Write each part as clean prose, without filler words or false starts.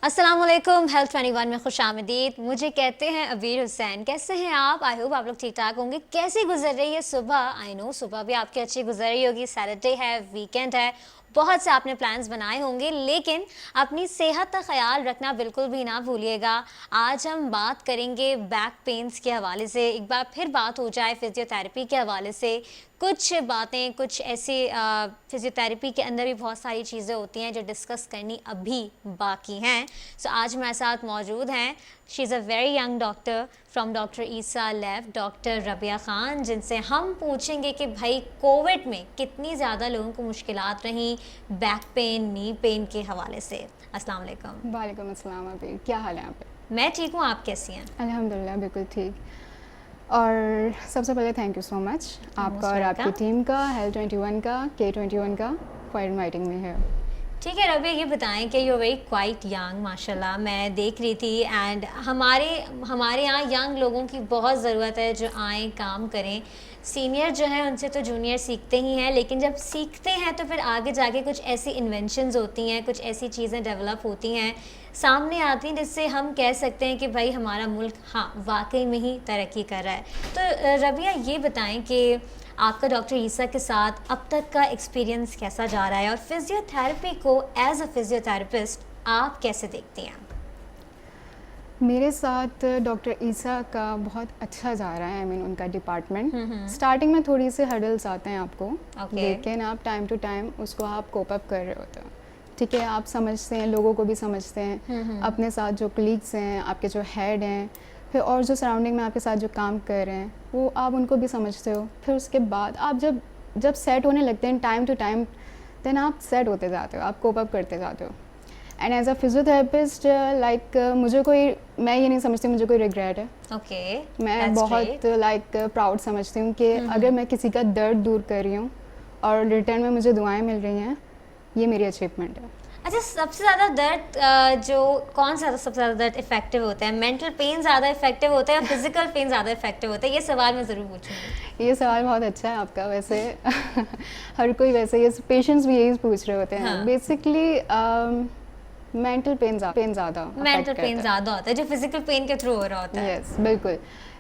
अस्सलामुअलैकुम हेल्थ 21 में खुशामदीद। मुझे कहते हैं अबीर हुसैन। कैसे हैं आप? आई होप आप लोग ठीक ठाक होंगे। कैसी गुजर रही है सुबह? आई नो सुबह भी आपकी अच्छी गुजर रही होगी। सैटरडे है, वीकेंड है, बहुत से आपने प्लान्स बनाए होंगे, लेकिन अपनी सेहत का ख्याल रखना बिल्कुल भी ना भूलिएगा। आज हम बात करेंगे बैक पेन्स के हवाले से। एक बार फिर बात हो जाए फिजियोथेरेपी के हवाले से। कुछ बातें, कुछ ऐसी फिजियोथेरेपी के अंदर भी बहुत सारी चीज़ें होती हैं जो डिस्कस करनी अभी बाकी हैं। सो आज हमारे साथ मौजूद हैं, she is a very young doctor from doctor Isa lab, doctor Rabia Khan, जिनसे हम पूछेंगे कि भाई कोविड में कितनी ज़्यादा लोगों को मुश्किलात रहीं बैक पेन, नी पेन के हवाले से। अस्सलाम वालेकुम। वालेकुम अस्सलाम। अभी क्या हाल है आप? मैं ठीक हूँ, आप कैसी हैं? अल्हम्दुलिल्लाह बिल्कुल ठीक। और सबसे पहले थैंक यू सो मच आपका और आपकी टीम का, हेल्थ 21 का, K21 का, फॉर इनवाइटिंग मी हियर। ठीक है रबिया, ये बताएं कि यू वेरी क्वाइट यंग माशाल्लाह, मैं देख रही थी एंड हमारे यहाँ यंग लोगों की बहुत ज़रूरत है जो आए काम करें। सीनियर जो है उनसे तो जूनियर सीखते ही हैं, लेकिन जब सीखते हैं तो फिर आगे जाके कुछ ऐसी इन्वेंशंस होती हैं, कुछ ऐसी चीज़ें डेवलप होती हैं, सामने आती हैं, जिससे हम कह सकते हैं कि भाई हमारा मुल्क हाँ वाकई में ही तरक्की कर रहा है। तो रबिया ये बताएं कि आपका डॉक्टर ईसा के साथ अब तक का एक्सपीरियंस कैसा जा रहा है, और फिजियोथेरेपी को एज अ फिजियोथेरेपिस्ट आप कैसे देखती हैं? मेरे साथ डॉक्टर ईसा का बहुत अच्छा जा रहा है। आई मीन उनका डिपार्टमेंट स्टार्टिंग में थोड़ी से हर्डल्स आते हैं आपको, लेकिन आप टाइम टू टाइम उसको आप कोप अप कर रहे होते हो। ठीक है, आप समझते हैं, लोगों को भी समझते हैं, अपने साथ जो कलीग्स हैं, आपके जो हेड हैं, फिर और जो सराउंडिंग में आपके साथ जो काम कर रहे हैं वो आप उनको भी समझते हो। फिर उसके बाद आप जब सेट होने लगते हैं टाइम टू टाइम, देन आप सेट होते जाते हो, आप कोप अप करते जाते हो। And as a physiotherapist like मैं ये नहीं समझती मुझे कोई रिग्रेट है। मैं बहुत प्राउड समझती हूँ कि अगर मैं किसी का दर्द दूर कर रही हूँ और रिटर्न में मुझे दुआएं मिल रही हैं, ये मेरी अचीवमेंट है। अच्छा, सबसे ज़्यादा दर्द जो कौन सा सबसे ज़्यादा दर्द इफेक्टिव होता है? मेंटल पेन ज़्यादा इफेक्टिव होता है या फिजिकल पेन ज़्यादा इफेक्टिव होता है? ये सवाल मैं ज़रूर पूछूंगी। ये सवाल बहुत अच्छा है आपका वैसे। हर कोई वैसे, ये पेशेंट्स भी यही पूछ रहे होते हैं। बेसिकली मेंटल पेन ज़्यादा होता है जो फिजिकल पेन के थ्रू हो रहा होता है। यस बिल्कुल।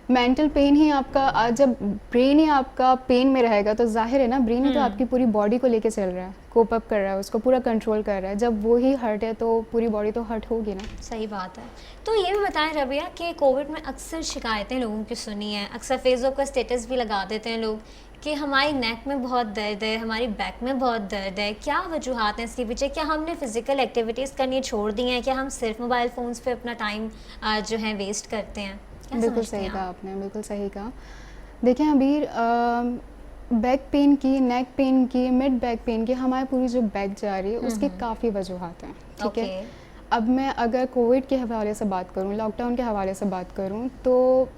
मेंटल पेन ही आपका, जब ब्रेन ही आपका पेन में रहेगा तो जाहिर है ना, ब्रेन ही तो आपकी पूरी बॉडी को लेके चल रहा है, कोप अप कर रहा है, उसको पूरा कंट्रोल कर रहा है। जब वो ही हर्ट है तो पूरी बॉडी तो हर्ट होगी ना। सही बात है। तो ये भी बताएं रबिया कि कोविड में अक्सर शिकायतें लोगों की सुनी हैं, अक्सर फेसबुक पर स्टेटस भी लगा देते हैं लोग कि हमारी नेक में बहुत दर्द है, हमारी बैक में बहुत दर्द है। क्या वजूहात हैं इसके पीछे? क्या हमने फिजिकल एक्टिविटीज़ करनी छोड़ दी हैं? क्या हम सिर्फ मोबाइल फ़ोन्स पे अपना टाइम जो है वेस्ट करते हैं? बिल्कुल सही कहा आपने, बिल्कुल सही कहा। देखें अबीर, बैक पेन की, नेक पेन की, मिड बैक पेन की, हमारी पूरी जो बैक जा रही है उसकी काफ़ी वजूहात हैं। ठीक है, अब मैं अगर कोविड के हवाले से बात करूं, लॉकडाउन के हवाले से बात करूं, तो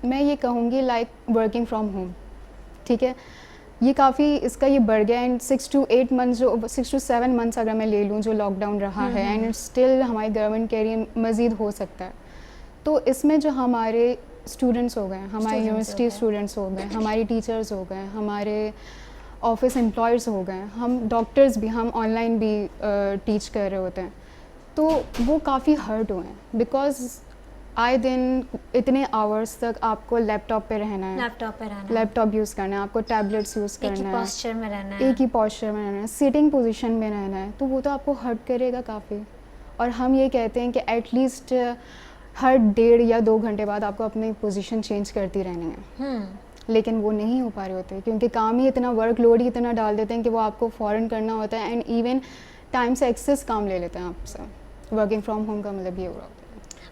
मैं ये कहूँगी लाइक वर्किंग फ्रॉम होम। ठीक है, ये काफ़ी इसका ये बढ़ गया। एंड 6 to 8 मंथ्स, जो 6 to 7 मंथ्स अगर मैं ले लूँ जो लॉकडाउन रहा है, एंड स्टिल हमारी गवर्नमेंट कह रही है मज़ीद हो सकता है। तो इसमें जो हमारे स्टूडेंट्स हो गए, हमारे यूनिवर्सिटी स्टूडेंट्स हो गए, हमारी टीचर्स हो गए, हमारे ऑफिस एम्प्लॉयज़ हो गए, हम डॉक्टर्स भी, हम ऑनलाइन भी टीच कर रहे होते हैं, तो वो काफ़ी हर्ट हुए हैं। बिकॉज आए दिन इतने आवर्स तक आपको लैपटॉप पे रहना है, लैपटॉप यूज़ करना है, आपको टैबलेट्स यूज़ करना है, एक ही पोस्चर में रहना है, सिटिंग पोजीशन में रहना है, तो वो तो आपको हर्ट करेगा काफ़ी। और हम ये कहते हैं कि एटलीस्ट हर 1.5 या 2 घंटे बाद आपको अपनी पोजीशन चेंज करती रहनी है। लेकिन वो नहीं हो पा रहे होते क्योंकि काम ही इतना, वर्कलोड ही इतना डाल देते हैं कि वो आपको फ़ौरन करना होता है, एंड इवन टाइम से एक्सेस काम ले लेते हैं आपसे। वर्किंग फ्रॉम होम का मतलब ये हो रहा होता है।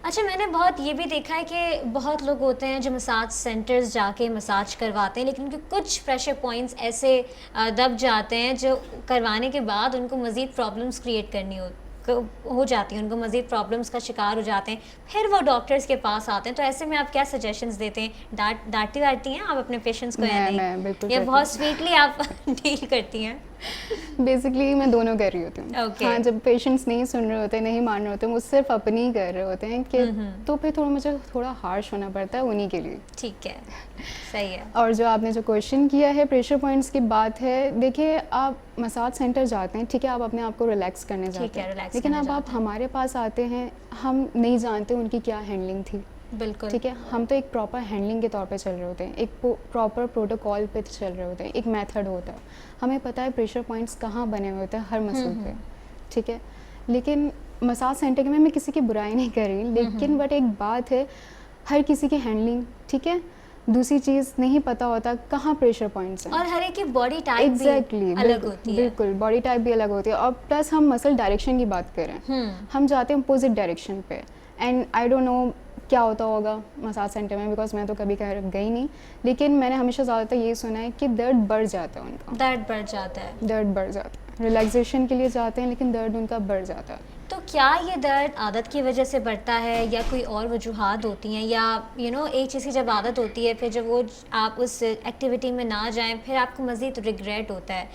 अच्छा, मैंने बहुत ये भी देखा है कि बहुत लोग होते हैं जो मसाज सेंटर्स जाके मसाज करवाते हैं, लेकिन उनके कुछ प्रेशर पॉइंट्स ऐसे दब जाते हैं जो करवाने के बाद उनको मज़ीद प्रॉब्लम्स क्रिएट करनी हो जाती हैं, उनको मज़ीद प्रॉब्लम्स का शिकार हो जाते हैं, फिर वो डॉक्टर्स के पास आते हैं। तो ऐसे में आप क्या सजेशंस देते हैं? डांटती हैं आप अपने पेशेंट्स को या नहीं? बिल्कुल, या बहुत स्वीटली आप डील करती हैं? बेसिकली मैं दोनों कर रही होती हूँ। Okay. हाँ, जब पेशेंट्स नहीं सुन रहे होते, नहीं मान रहे होते, वो सिर्फ अपनी ही कर रहे होते हैं कि तो फिर मुझे थोड़ा हार्श होना पड़ता है उन्हीं के लिए। ठीक है, सही है। और जो आपने जो क्वेश्चन किया है प्रेशर पॉइंट्स की बात है, देखिए आप मसाज सेंटर जाते हैं, ठीक है, आप अपने आप को रिलैक्स करने जाते हैं, relax लेकिन करने अब आप जाते हैं। हमारे पास आते हैं, हम नहीं जानते उनकी क्या हैंडलिंग थी, बिल्कुल। ठीक है, हम तो एक प्रॉपर हैंडलिंग के तौर पे चल रहे होते हैं, एक प्रॉपर प्रोटोकॉल पे चल रहे होते हैं, एक मेथड होता है, हमें पता है प्रेशर पॉइंट्स कहाँ बने हुए होते हैं हर मसल पे, ठीक है। लेकिन मसाज सेंटर में मैं किसी की बुराई नहीं कर रही, लेकिन बट एक बात है, हर किसी की हैंडलिंग, ठीक है, दूसरी चीज़ नहीं पता होता कहाँ प्रेशर पॉइंट्स हैं, और हर एक की बॉडी टाइप एग्जैक्टली भी अलग होती है। बिल्कुल बॉडी टाइप भी अलग होती है। और प्लस हम मसल डायरेक्शन की बात करें, हम जाते हैं अपोजिट डायरेक्शन पे, एंड आई डोंट नो क्या होता होगा मसाज सेंटर में, बिकॉज मैं तो कभी गई नहीं, लेकिन मैंने हमेशा ज़्यादातर ये सुना है कि दर्द बढ़ जाता है उनका, दर्द बढ़ जाता है। दर्द बढ़ जाता है, रिलैक्सेशन के लिए जाते हैं लेकिन दर्द उनका बढ़ जाता है। तो क्या ये दर्द आदत की वजह से बढ़ता है या कोई और वजूहात होती हैं, या एक चीज़ की जब आदत होती है, फिर जब वो आप उस एक्टिविटी में ना जाएं, फिर आपको मज़ीद रिग्रेट होता है,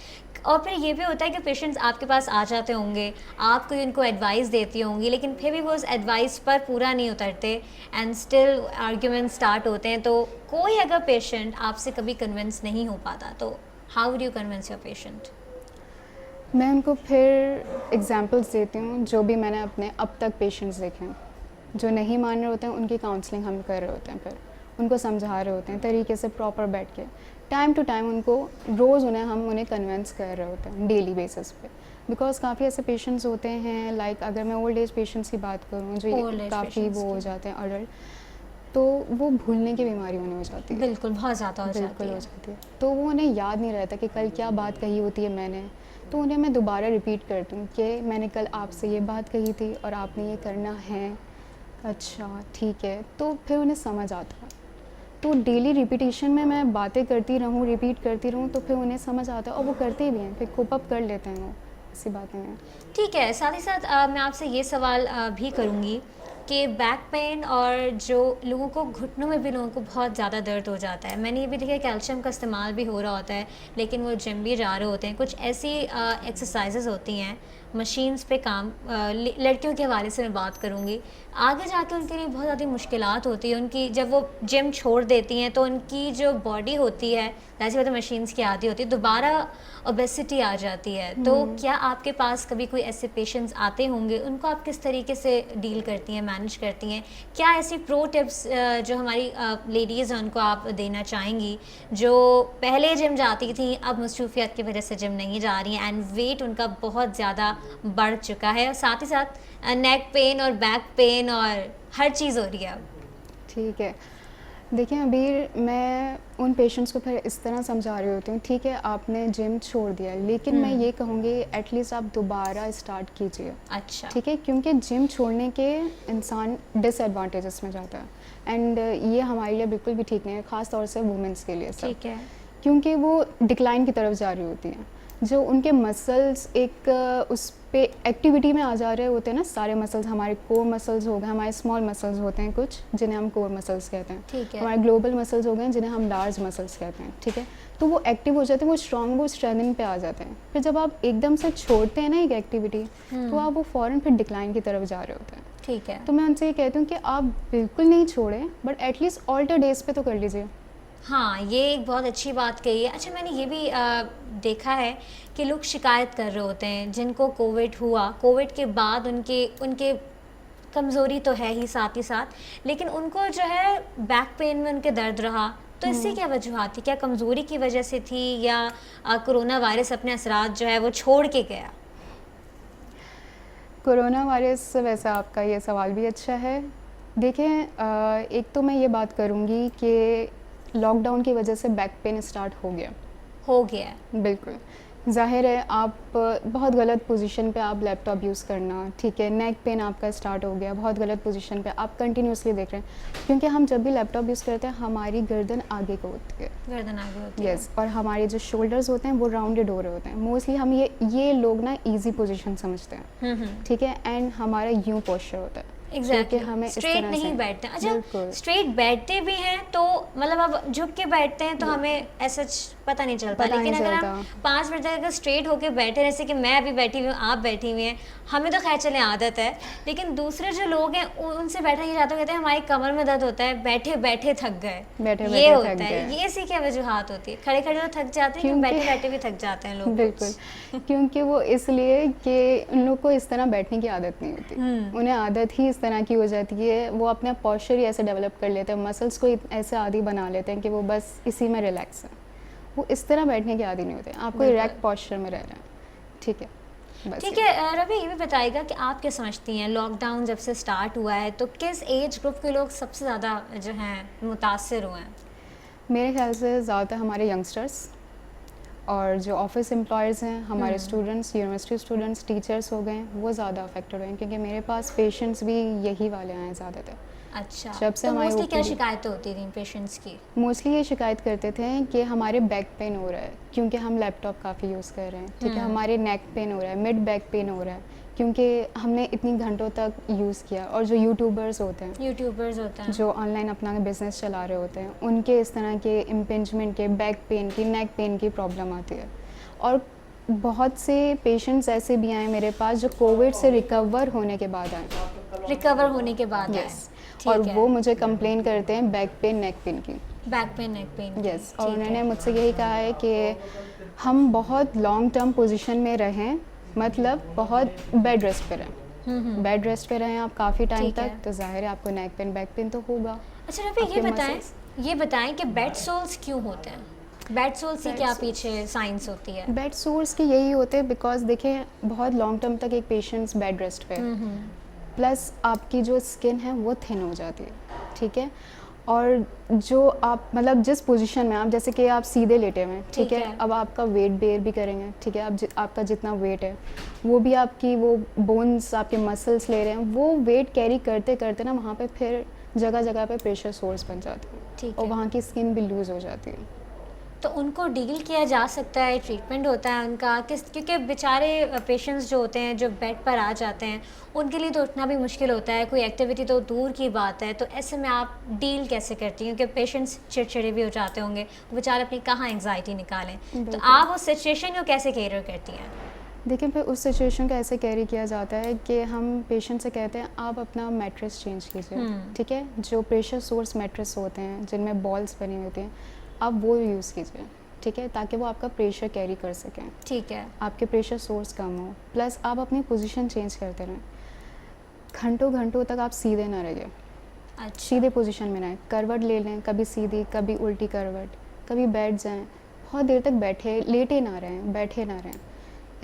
और फिर ये भी होता है कि पेशेंट्स आपके पास आ जाते होंगे, आप कोई उनको एडवाइस देती होंगी, लेकिन फिर भी वो उस एडवाइस पर पूरा नहीं उतरते एंड स्टिल आर्ग्यूमेंट स्टार्ट होते हैं। तो कोई अगर पेशेंट आपसे कभी कन्विंस नहीं हो पाता, तो how would you convince your patient? मैं उनको फिर एग्जांपल्स देती हूँ, जो भी मैंने अपने अब तक पेशेंट्स देखे हैं, जो नहीं मान रहे होते हैं उनकी काउंसलिंग हम कर रहे होते हैं, फिर उनको समझा रहे होते हैं तरीके से, प्रॉपर बैठ के, टाइम टू टाइम उनको, रोज़ उन्हें कन्विंस कर रहे होते हैं डेली बेसिस पे, बिकॉज काफ़ी ऐसे पेशेंट्स होते हैं, लाइक अगर मैं ओल्ड एज पेशेंट्स की बात करूँ, जो काफ़ी वो हो जाते हैं अडल्ट, तो वो भूलने की बीमारी उन्हें हो जाती है, बिल्कुल, बहुत ज़्यादा हो बिल्कुल जाती हो है। जाती है, तो वो उन्हें याद नहीं रहता कि कल क्या बात कही होती है मैंने, तो उन्हें मैं दोबारा रिपीट करती हूँ कि मैंने कल आपसे ये बात कही थी और आपने ये करना है, अच्छा ठीक है, तो फिर उन्हें समझ आता है। तो डेली रिपीटेशन में मैं बातें करती रहूँ, रिपीट करती रहूँ, तो फिर उन्हें समझ आता है और वो करते भी हैं, फिर कोप अप कर लेते हैं वो, ऐसी बातें हैं। ठीक है, साथ ही साथ मैं आपसे ये सवाल भी करूँगी कि बैक पेन, और जो लोगों को घुटनों में भी लोगों को बहुत ज़्यादा दर्द हो जाता है, मैंने ये भी देखा कैल्शियम का इस्तेमाल भी हो रहा होता है, लेकिन वो जिम भी जा रहे होते हैं, कुछ ऐसी एक्सरसाइजेज होती हैं, मशीन्स पे काम, लड़कियों के हवाले से मैं बात करूँगी, आगे जाके उनके लिए बहुत ज़्यादा मुश्किलात होती है उनकी, जब वो जिम छोड़ देती हैं तो उनकी जो बॉडी होती है, जैसे मतलब मशीन्स की आदि होती है, दोबारा ओबेसिटी आ जाती है। तो क्या आपके पास कभी कोई ऐसे पेशेंट्स आते होंगे, उनको आप किस तरीके से डील करती हैं, मैनेज करती हैं? क्या ऐसी प्रो टिप्स जो हमारी लेडीज़ हैं उनको आप देना चाहेंगी, जो पहले जिम जाती थी, अब मसरूफियत की वजह से जिम नहीं जा रही हैं एंड वेट उनका बहुत ज़्यादा बढ़ चुका है, और साथ ही साथ नेक पेन और बैक पेन और हर चीज़ हो रही है अब? ठीक है, देखिए अभी मैं उन पेशेंट्स को फिर इस तरह समझा रही होती हूँ, ठीक है आपने जिम छोड़ दिया, लेकिन मैं ये कहूँगी एटलीस्ट आप दोबारा स्टार्ट कीजिए। अच्छा, ठीक है, क्योंकि जिम छोड़ने के इंसान डिसएडवांटेजेस में जाता है, एंड ये हमारे लिए बिल्कुल भी ठीक नहीं है, ख़ास तौर से वुमेंस के लिए सब, ठीक है। क्योंकि वो डिक्लाइन की तरफ जा रही होती हैं, जो उनके मसल्स एक उस पे एक्टिविटी में आ जा रहे होते हैं ना, सारे मसल्स, हमारे कोर मसल्स हो गए, हमारे स्मॉल मसल्स होते हैं कुछ, जिन्हें हम कोर मसल्स कहते हैं, ठीक है। हमारे ग्लोबल मसल्स हो गए जिन्हें हम लार्ज मसल्स कहते हैं, ठीक है, तो वो एक्टिव हो जाते हैं, वो स्ट्रॉन्ग, वो स्ट्रेंथनिंग पे आ जाते हैं, फिर जब आप एकदम से छोड़ते हैं ना एक एक्टिविटी, तो आप वो फ़ौरन फिर डिक्लाइन की तरफ जा रहे होते हैं। ठीक है। तो मैं उनसे ये कहती हूँ कि आप बिल्कुल नहीं छोड़ें, बट एटलीस्ट ऑल्टर डेज पे तो कर लीजिए। हाँ, ये एक बहुत अच्छी बात कही है। अच्छा, मैंने ये भी देखा है कि लोग शिकायत कर रहे होते हैं जिनको कोविड हुआ, कोविड के बाद उनके कमज़ोरी तो है ही साथ, लेकिन उनको जो है बैक पेन में उनके दर्द रहा, तो इससे क्या वजूहत थी? क्या कमज़ोरी की वजह से थी, या कोरोना वायरस अपने असरात जो है वो छोड़ के गया? कोरोना वायरस से वैसे आपका ये सवाल भी अच्छा है। देखिए एक तो मैं ये बात करूँगी कि लॉकडाउन की वजह से बैक पेन स्टार्ट हो गया। हो गया है। बिल्कुल, ज़ाहिर है आप बहुत गलत पोजीशन पे आप लैपटॉप यूज़ करना, ठीक है, नेक पेन आपका स्टार्ट हो गया, बहुत गलत पोजीशन पे आप कंटिन्यूसली देख रहे हैं, क्योंकि हम जब भी लैपटॉप यूज़ करते हैं हमारी गर्दन आगे को होती है, गर्दन आगे होती है। यस, और हमारे जो शोल्डर्स होते हैं वो राउंडेड हो रहे होते हैं। मोस्टली हम ये लोग ना ईजी पोजीशन समझते हैं, ठीक है, एंड हमारा यूँ पोस्चर होता है, एग्जैक्टली हमें इस स्ट्रेट तरह नहीं से बैठते। अच्छा, बिल्कुल स्ट्रेट बैठते भी हैं तो मतलब अब झुक के बैठते हैं तो हमें ऐसा पता नहीं चलता, पता लेकिन नहीं अगर हम चलता। 5 मिनट तक अगर स्ट्रेट होके बैठे, जैसे कि मैं अभी बैठी हुई हूँ, आप बैठी हुई हैं, हमें तो खैर चले आदत है, लेकिन दूसरे जो लोग हैं उनसे बैठना नहीं चाहते, कहते हैं हमारी कमर में दर्द होता है, बैठे बैठे थक गए, बैठे ये बैठे होता थक है। गए। ये ऐसी क्या वजूहत होती है? खड़े खड़े तो थक जाते हैं कि क्योंकि बैठे बैठे भी थक जाते हैं लोग बिल्कुल, क्योंकि वो इसलिए कि उन लोग को इस तरह बैठने की आदत नहीं होती। उन्हें आदत ही इस तरह की हो जाती है, वो अपना पोस्चर ही ऐसे डेवलप कर लेते हैं, मसल्स को ऐसे आदी बना लेते हैं कि वो बस इसी में रिलैक्स है। वो इस तरह बैठने के आदी नहीं होते, आपको बिल्कुल। इरेक्ट पोस्चर में रहना है, ठीक है? बस ठीक है। रवि, ये भी बताइएगा कि आप क्या समझती हैं, लॉकडाउन जब से स्टार्ट हुआ है तो किस एज ग्रुप के लोग सबसे ज़्यादा जो हैं मुतासर हुए हैं? मेरे ख्याल से ज़्यादातर हमारे यंगस्टर्स और जो ऑफिस एम्प्लॉयज़ हैं, हमारे स्टूडेंट्स, यूनिवर्सिटी स्टूडेंट्स, टीचर्स हो गए, वो ज़्यादा अफेक्टेड हुए हैं, क्योंकि मेरे पास पेशेंट्स भी यही वाले आए हैं ज़्यादातर। अच्छा, जब से तो हमारी मोस्टली क्या OPD शिकायतें होती थी पेशेंट्स की? मोस्टली ये शिकायत करते थे कि हमारे बैक पेन हो रहा है, क्योंकि हम लैपटॉप काफ़ी यूज़ कर रहे हैं, ठीक है? हमारे नेक पेन हो रहा है, मिड बैक पेन हो रहा है, क्योंकि हमने इतनी घंटों तक यूज़ किया। और जो यूट्यूबर्स होते हैं, यूट्यूबर्स होते हैं। जो ऑनलाइन अपना बिजनेस चला रहे होते हैं, उनके इस तरह के इम्पिंजमेंट के, बैक पेन की, नेक पेन की प्रॉब्लम आती है। और बहुत से पेशेंट्स ऐसे भी आए मेरे पास जो कोविड से रिकवर होने के बाद आए। रिकवर होने के बाद आए। यस, ठीक और है। वो मुझे कंप्लेन करते हैं बैक पेन, नेक पेन की। बैक पेन, नेक पेन की। यस, और ठीक उन्होंने है। मुझसे यही कहा है कि हम बहुत लॉन्ग टर्म पोजीशन में रहें, मतलब बहुत बेड रेस्ट पे रहें। बेड रेस्ट पे रहें आप काफ़ी टाइम ठीक है। तक, तो जाहिर है आपको नेक पेन, बैक पेन तो होगा। अच्छा रवि, आपके ये बताएं कि बेड सोल्स क्यों होते हैं? बेड सोल्स की बेड क्या सोल्स- पीछे साइंस होती है? बेड सोर्स के यही होते हैं, बिकॉज देखें बहुत लॉन्ग टर्म तक एक पेशेंट्स बेड रेस्ट पे है, प्लस आपकी जो स्किन है वो थिन हो जाती है, ठीक है? और जो आप मतलब जिस पोजीशन में आप, जैसे कि आप सीधे लेटे हुए हैं, ठीक है? है। अब आपका वेट बेयर भी करेंगे, ठीक है? आपका जितना वेट है वो भी आपकी वो बोन्स, आपके मसल्स ले रहे हैं, वो वेट कैरी करते करते ना वहाँ पे फिर जगह जगह पे प्रेशर सोर्स बन जाती है, ठीक और है। वहाँ की स्किन भी लूज़ हो जाती है। तो उनको डील किया जा सकता है, ट्रीटमेंट होता है उनका किस? क्योंकि बेचारे पेशेंट्स जो होते हैं जो बेड पर आ जाते हैं, उनके लिए तो उठना भी मुश्किल होता है, कोई एक्टिविटी तो दूर की बात है, तो ऐसे में आप डील कैसे करती हैं? क्योंकि पेशेंट्स चिड़चिड़े भी हो जाते होंगे, वो बेचारे अपनी कहाँ एंग्जाइटी निकालें, तो बिल्कुल। आप उस सिचुएशन को कैसे कैटर करती हैं? देखिए, फिर उस सिचुएशन को ऐसे कैरी किया जाता है कि हम पेशेंट से कहते हैं आप अपना मैट्रेस चेंज कीजिए, ठीक है? जो प्रेशर सोर्स मैट्रेस होते हैं जिनमें बॉल्स बनी होती हैं, आप वो यूज़ कीजिए, ठीक है? ताकि वो आपका प्रेशर कैरी कर सकें, ठीक है। आपके प्रेशर सोर्स कम हो। प्लस आप अपनी पोजीशन चेंज करते रहें, घंटों घंटों तक आप सीधे ना रहिए, अच्छा। सीधे पोजीशन में रहें, करवट ले लें, कभी सीधी कभी उल्टी करवट, कभी बैठ जाएं, बहुत देर तक बैठे, लेटे ना रहें, बैठे ना रहें।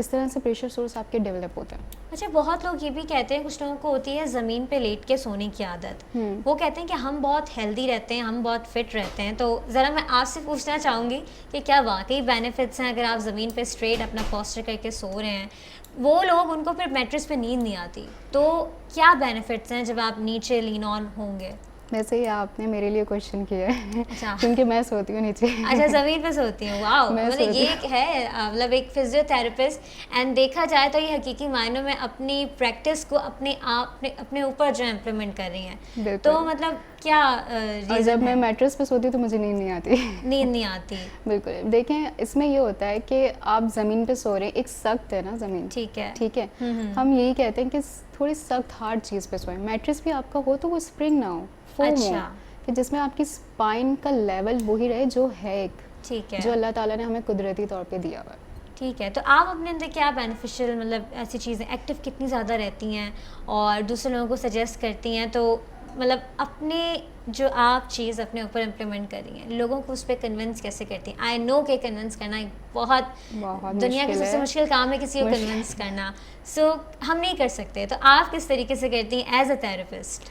इस तरह से प्रेशर सोर्स आपके डेवलप होता है। अच्छा, बहुत लोग ये भी कहते हैं, कुछ लोगों को होती है ज़मीन पे लेट के सोने की आदत। वो कहते हैं कि हम बहुत हेल्दी रहते हैं, हम बहुत फिट रहते हैं, तो ज़रा मैं आपसे पूछना चाहूँगी कि क्या वाकई बेनिफिट्स हैं अगर आप ज़मीन पे स्ट्रेट अपना पोस्चर करके सो रहे हैं? वो लोग, उनको फिर मैट्रेस पे नींद नहीं आती, तो क्या बेनिफिट्स हैं जब आप नीचे लीन ऑन होंगे? वैसे ही आपने मेरे लिए क्वेश्चन किया है अच्छा। क्योंकि मैं सोती हूँ नीचे। अच्छा, ज़मीन पे सोती हूँ। वाओ, मैं मतलब सोती ये एक है मतलब एक फिजियोथेरेपिस्ट, एंड देखा जाए तो ये हकीकी मायनों में अपनी प्रैक्टिस को अपने ऊपर जो इम्प्लीमेंट कर रही हैं। बिल्कुल। तो मतलब क्या और रीज़न जब मैं है? मैट्रेस पे सोती हूँ तो मुझे नींद नहीं आती। नींद नहीं आती। बिल्कुल। देखें, इसमें ये होता है कि आप ज़मीन पे सो रहे हैं, एक सख्त है ना ज़मीन, ठीक है। ठीक है? हम यही कहते हैं कि थोड़ी सख्त हार्ड चीज़ पे सोएं। मैट्रेस भी आपका हो तो वो स्प्रिंग ना हो, फोम हो, अच्छा। कि जिसमें आपकी स्पाइन का लेवल वही रहे जो है एक, ठीक है। जो अल्लाह ताला ने हमें कुदरती तौर पे दिया हुआ है। ठीक है, तो आप अपने अंदर क्या बेनिफिशियल मतलब ऐसी चीज़ें एक्टिव कितनी ज़्यादा रहती हैं और दूसरे लोगों को सजेस्ट करती हैं, तो मतलब अपने जो आप चीज़ अपने ऊपर इम्प्लीमेंट कर रही हैं, लोगों को उस पर कन्विंस कैसे करती हैं? आई नो कि कन्विंस करना एक बहुत दुनिया का मुश्किल सबसे है। मुश्किल काम है, किसी को मुश्किल। कन्विंस करना। सो हम नहीं कर सकते, तो आप किस तरीके से करती हैं as a therapist?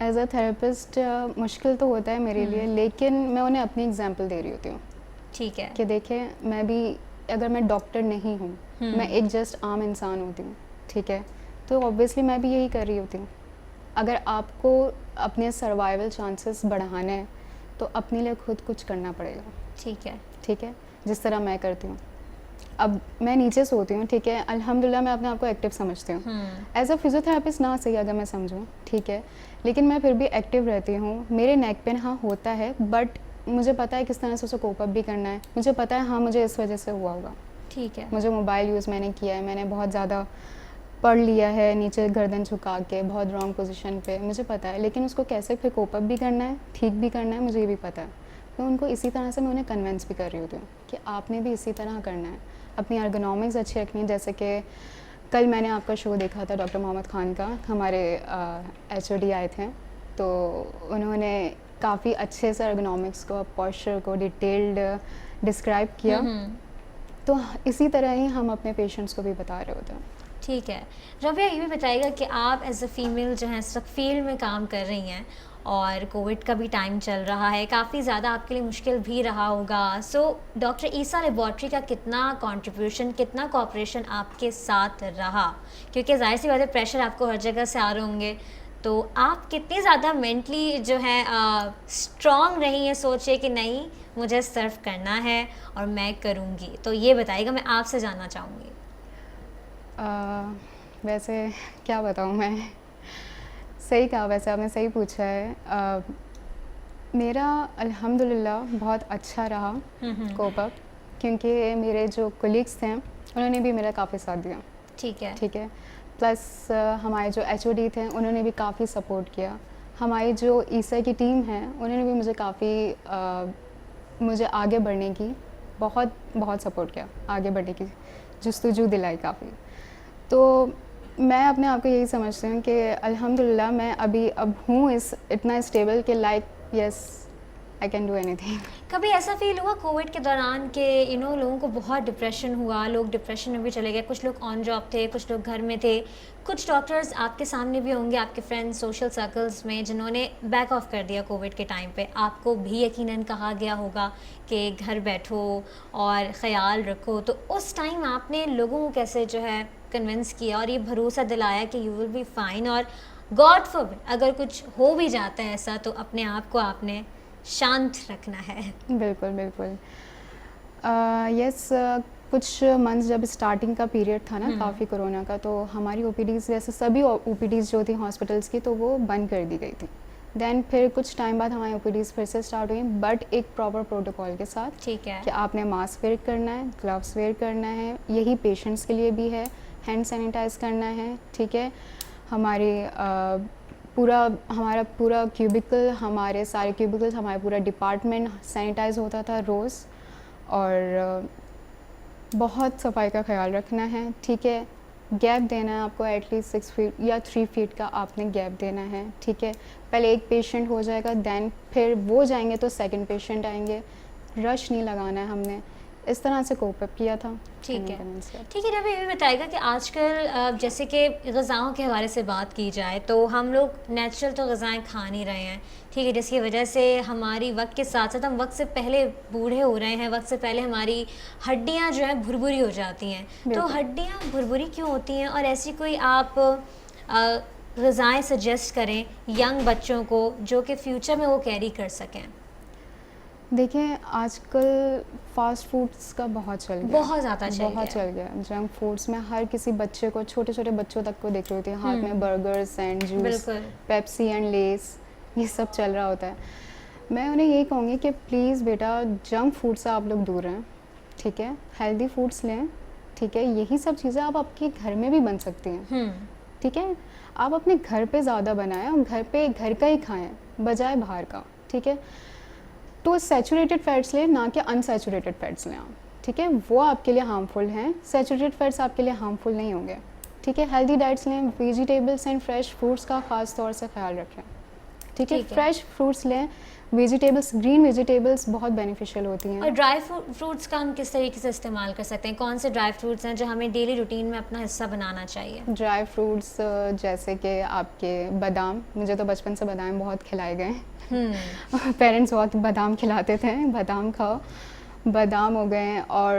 As a therapist मुश्किल तो होता है मेरे लिए, लेकिन मैं उन्हें अपनी एग्जांपल दे रही होती हूँ ठीक है। कि देखें, मैं भी, अगर मैं डॉक्टर नहीं हूँ, मैं एक जस्ट आम इंसान होती हूँ, ठीक है? तो ऑब्वियसली मैं भी यही कर रही होती हूँ। अगर आपको अपने सर्वाइवल चांसेस बढ़ाने हैं तो अपने लिए खुद कुछ करना पड़ेगा, ठीक है। ठीक है? जिस तरह मैं करती हूँ। अब मैं नीचे सोती हूँ, ठीक है, अल्हम्दुलिल्लाह मैं अपने आप को एक्टिव समझती हूँ। एज अ फिजियोथेरेपिस्ट ना सही अगर मैं समझूँ, ठीक है, लेकिन मैं फिर भी एक्टिव रहती हूँ। मेरे नेक पेन हाँ होता है, बट मुझे पता है किस तरह से उसे कोप अप भी करना है। मुझे पता है हाँ मुझे इस वजह से हुआ होगा। ठीक है। मुझे मोबाइल यूज़ मैंने किया है, मैंने बहुत ज़्यादा पढ़ लिया है नीचे गर्दन झुका के, बहुत रॉन्ग पोजीशन पे, मुझे पता है, लेकिन उसको कैसे फिर कोप अप भी करना है, ठीक भी करना है, मुझे ये भी पता है। तो उनको इसी तरह से मैं उन्हें कन्विंस भी कर रही होती हूँ कि आपने भी इसी तरह करना है, अपनी अर्गोनॉमिक्स अच्छी रखनी है। जैसे कि कल मैंने आपका शो देखा था डॉक्टर मोहम्मद ख़ान का, हमारे HOD आए थे, तो उन्होंने काफ़ी अच्छे से अर्गोनॉमिक्स को, पॉस्चर को डिटेल्ड डिस्क्राइब किया। तो इसी तरह ही हम अपने पेशेंट्स को भी बता रहे होते हैं। ठीक है। रबिया, ये भी बताइएगा कि आप एज अ फीमेल जो है इस वक्त फील्ड में काम कर रही हैं और कोविड का भी टाइम चल रहा है, काफ़ी ज़्यादा आपके लिए मुश्किल भी रहा होगा। सो डॉक्टर ईसा लेबॉर्ट्री का कितना कंट्रीब्यूशन, कितना कोऑपरेशन आपके साथ रहा? क्योंकि ज़ाहिर सी बात है प्रेशर आपको हर जगह से आ रहे होंगे, तो आप कितनी ज़्यादा मेंटली जो है स्ट्रॉन्ग रही हैं, सोचिए कि नहीं मुझे सर्व करना है और मैं करूँगी। तो ये बताइएगा, मैं आपसे जानना चाहूँगी। वैसे क्या बताऊँ मैं, सही कहा, वैसे आपने सही पूछा है। मेरा अल्हम्दुलिल्लाह बहुत अच्छा रहा कोप अप, क्योंकि मेरे जो कोलीग्स थे उन्होंने भी मेरा काफ़ी साथ दिया। ठीक है। ठीक है, प्लस हमारे जो HOD थे उन्होंने भी काफ़ी सपोर्ट किया। हमारी जो ईसा की टीम है उन्होंने भी मुझे काफ़ी मुझे आगे बढ़ने की बहुत बहुत सपोर्ट किया, आगे बढ़ने की जुस्तजू दिलाई काफ़ी। तो मैं अपने आप को यही समझती हूँ कि अल्हम्दुलिल्लाह मैं अब हूँ इस इतना स्टेबल कि like yes I can do anything. कभी ऐसा फील हुआ कोविड के दौरान कि लोगों को बहुत डिप्रेशन हुआ, लोग डिप्रेशन में भी चले गए, कुछ लोग ऑन जॉब थे, कुछ लोग घर में थे, कुछ डॉक्टर्स आपके सामने भी होंगे, आपके फ्रेंड्स सोशल सर्कल्स में, जिन्होंने बैक ऑफ कर दिया कोविड के टाइम पे? आपको भी यकीनन कहा गया होगा कि घर बैठो और ख़याल रखो, तो उस टाइम आपने लोगों को कैसे जो है कन्विंस किया और ये भरोसा दिलाया कि यू विल बी फाइन, और गॉड फॉरबिड अगर कुछ हो भी जाता है ऐसा तो अपने आप को आपने शांत रखना है? बिल्कुल बिल्कुल। यस, कुछ मंथ्स जब स्टार्टिंग का पीरियड था ना काफ़ी कोरोना का, तो हमारी OPDs जैसे सभी OPDs जो थी हॉस्पिटल्स की, तो वो बंद कर दी गई थी। देन फिर कुछ टाइम बाद हमारी OPDs फिर से स्टार्ट हुई, बट एक प्रॉपर प्रोटोकॉल के साथ। ठीक है। कि आपने मास्क वेयर करना है, ग्लव्स वेयर करना है, यही पेशेंट्स के लिए भी है, हैंड सैनिटाइज करना है, ठीक है। हमारा पूरा क्यूबिकल, हमारे सारे क्यूबिकल्स, हमारा पूरा डिपार्टमेंट सैनिटाइज होता था रोज़, और बहुत सफाई का ख्याल रखना है, ठीक है। गैप देना है आपको, एटलीस्ट 6 फीट या 3 फीट का आपने गैप देना है, ठीक है। पहले एक पेशेंट हो जाएगा, देन फिर वो जाएंगे तो सेकंड पेशेंट आएंगे, रश नहीं लगाना है हमने, इस तरह से कोप अप किया था। ठीक है। ठीक है, जब ये भी बताएगा कि आजकल जैसे कि ग़िज़ाओं के हवाले से बात की जाए तो हम लोग नेचुरल तो ग़िज़ाएँ खा नहीं रहे हैं, ठीक है, जिसकी वजह से हमारी वक्त के साथ साथ हम वक्त से पहले बूढ़े हो रहे हैं, वक्त से पहले हमारी हड्डियाँ जो हैं भुरभुरी हो जाती हैं। तो हड्डियाँ भुरभुरी क्यों होती हैं, और ऐसी कोई आप ग़िज़ाएँ सजेस्ट करें यंग बच्चों को जो कि फ्यूचर में वो कैरी कर सकें? देखिए, आजकल फास्ट फूड्स का बहुत चल गया, बहुत ज़्यादा चल गया। जंक फूड्स में हर किसी बच्चे को, छोटे छोटे बच्चों तक को देख रही होती है हाथ में burgers and juice, Pepsi and less, ये सब चल रहा होता है। मैं उन्हें यही कहूँगी कि प्लीज़ बेटा, जंक फूड से आप लोग दूर रहें, ठीक है, हेल्दी फूड्स लें, ठीक है। यही सब चीज़ें आप आपके घर में भी बन सकती हैं, ठीक है। आप अपने घर पे ज़्यादा बनाएं और घर का ही खाएं बजाय बाहर का, ठीक है। तो सैचुरेटेड फैट्स लें, ना कि अनसैचुरेटेड फैट्स लें आप, ठीक है, वो आपके लिए हार्मफुल हैं। सैचुरेटेड फैट्स आपके लिए हार्मफुल नहीं होंगे, ठीक है। हेल्दी डाइट्स लें, वेजिटेबल्स एंड फ्रेश फ्रूट्स का ख़ास तौर से ख्याल रखें, ठीक है। फ्रेश फ्रूट्स लें, वेजिटेबल्स, ग्रीन वेजिटेबल्स बहुत बेनिफिशियल होती हैं। और ड्राई फ्रूट्स का हम किस तरीके से इस्तेमाल कर सकते हैं? कौन से ड्राई फ्रूट्स हैं जो हमें डेली रूटीन में अपना हिस्सा बनाना चाहिए? ड्राई फ्रूट्स जैसे कि आपके बादाम, मुझे तो बचपन से बादाम बहुत खिलाए गए पेरेंट्स बहुत बादाम खिलाते थे, बादाम खाओ, बादाम हो गए। और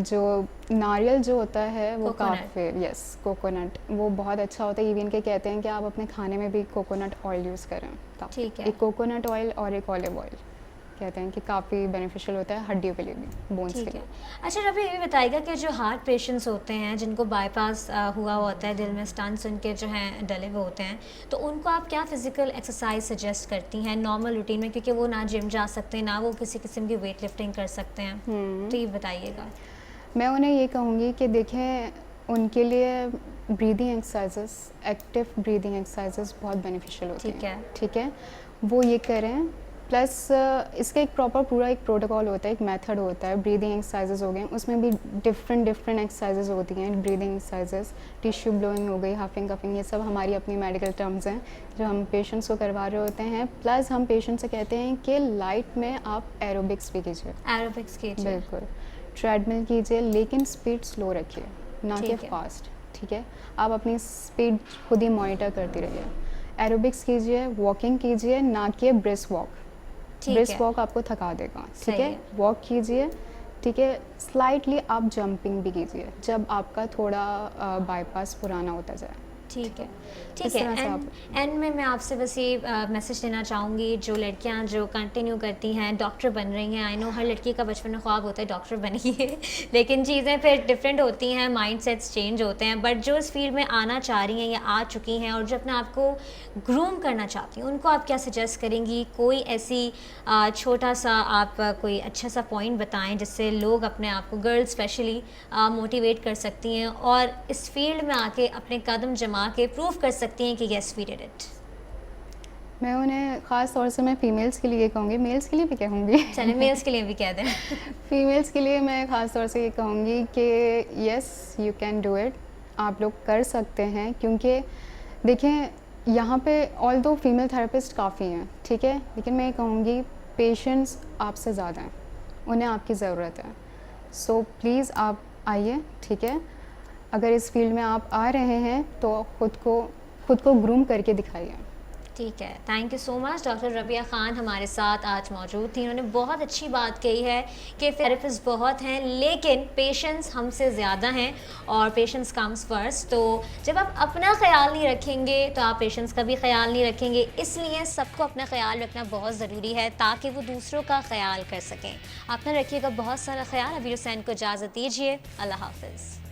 जो नारियल जो होता है वो काफ़ी, यस, कोकोनट, वो बहुत अच्छा होता है। इवन के कहते हैं कि आप अपने खाने में भी कोकोनट ऑयल यूज़ करें, ठीक है। एक कोकोनट ऑयल और एक ऑलिव ऑयल। कहते हैं कि काफ़ी बेनिफिशियल होता है हड्डियों के लिए भी, बोन्स के ठीक है। लिए। अच्छा रबी, ये भी बताइएगा कि जो हार्ट पेशेंट्स होते हैं जिनको बाईपास हुआ होता है, दिल में स्टंट्स उनके जो हैं डले हुए होते हैं, तो उनको आप क्या फिजिकल एक्सरसाइज सजेस्ट करती हैं नॉर्मल रूटीन में, क्योंकि वो ना जिम जा सकते हैं ना वो किसी किस्म की वेट लिफ्टिंग कर सकते हैं, तो ये बताइएगा। मैं उन्हें ये कहूँगी कि देखें उनके लिए breathing exercises, active breathing exercises बहुत बेनिफिशियल होती ठीक हैं। है। ठीक है, वो ये करें। प्लस इसका एक प्रॉपर पूरा एक प्रोटोकॉल होता है, एक मेथड होता है। ब्रीदिंग एक्सरसाइजेस हो गए, उसमें भी डिफरेंट एक्सरसाइजेस होती हैं। ब्रीदिंग एक्सरसाइजेस, टिश्यू ब्लोइंग हो गई, हफिंग कफिंग, ये सब हमारी अपनी मेडिकल टर्म्स हैं जो हम पेशेंट्स को करवा रहे होते हैं। प्लस हम पेशेंट से कहते हैं कि लाइट में आप एरोबिक्स भी कीजिए। एरोबिक्स कीजिए। बिल्कुल, ट्रेडमिल कीजिए लेकिन स्पीड स्लो रखिए, ना कि ठीक है। फास्ट। ठीक है, आप अपनी स्पीड खुद ही मॉनिटर करती रहिए। एरोबिक्स कीजिए, वॉकिंग कीजिए, ना कि ब्रिस्क वॉक। ठीक ब्रिस्क है। वॉक आपको थका देगा। ठीक सही है, है। वॉक कीजिए। ठीक है, स्लाइटली आप जंपिंग भी कीजिए जब आपका थोड़ा बाईपास पुराना होता जाए। ठीक है। इस ठीक है। तरह से एंड में मैं आपसे बस ये मैसेज देना चाहूँगी, जो लड़कियां जो कंटिन्यू करती हैं, डॉक्टर बन रही हैं, आई नो हर लड़की का बचपन में ख्वाब होता है डॉक्टर बनिए लेकिन चीज़ें फिर डिफरेंट होती हैं, माइंडसेट्स चेंज होते हैं, बट जो इस फील्ड में आना चाह रही हैं या आ चुकी हैं और जो अपने आप को ग्रूम करना चाहती हैं, उनको आप क्या सजेस्ट करेंगी? कोई ऐसी छोटा सा आप कोई अच्छा सा पॉइंट बताएं जिससे लोग अपने आप को, गर्ल्स स्पेशली, मोटिवेट कर सकती हैं और इस फील्ड में आके अपने कदम जमा के प्रूव कर सकती हैं कि येस वी डिड इट। मैं उन्हें ख़ास तौर से मैं फ़ीमेल्स के लिए कहूँगी, मेल्स के लिए भी कहूँगी चलिए मेल्स के लिए भी कह दें। फीमेल्स के लिए मैं ख़ास तौर से ये कहूँगी कि yes you can do it, आप लोग कर सकते हैं। क्योंकि देखें यहाँ पे ऑल दो फीमेल थेरेपिस्ट काफ़ी हैं, ठीक है, लेकिन मैं ये कहूँगी पेशेंट्स आपसे ज़्यादा हैं, उन्हें आपकी ज़रूरत है। सो प्लीज़ आप आइए। ठीक है, अगर इस फील्ड में आप आ रहे हैं तो खुद को ग्रूम करके दिखाइए। ठीक है, thank you so much. Doctor Rabia Khan हमारे साथ आज मौजूद थी। उन्होंने बहुत अच्छी बात कही है कि थेरेपिस्ट बहुत हैं लेकिन पेशेंट्स हमसे ज़्यादा हैं और पेशेंट्स कम्स फर्स्ट। तो जब आप अपना ख्याल नहीं रखेंगे तो आप पेशेंट्स का भी ख्याल नहीं रखेंगे, इसलिए सबको अपना ख्याल रखना बहुत ज़रूरी है ताकि वो दूसरों का ख्याल कर सकें। अपना रखिएगा बहुत सारा ख्याल। अबीर हुसैन को इजाज़त दीजिए, अल्लाह हाफ़िज़।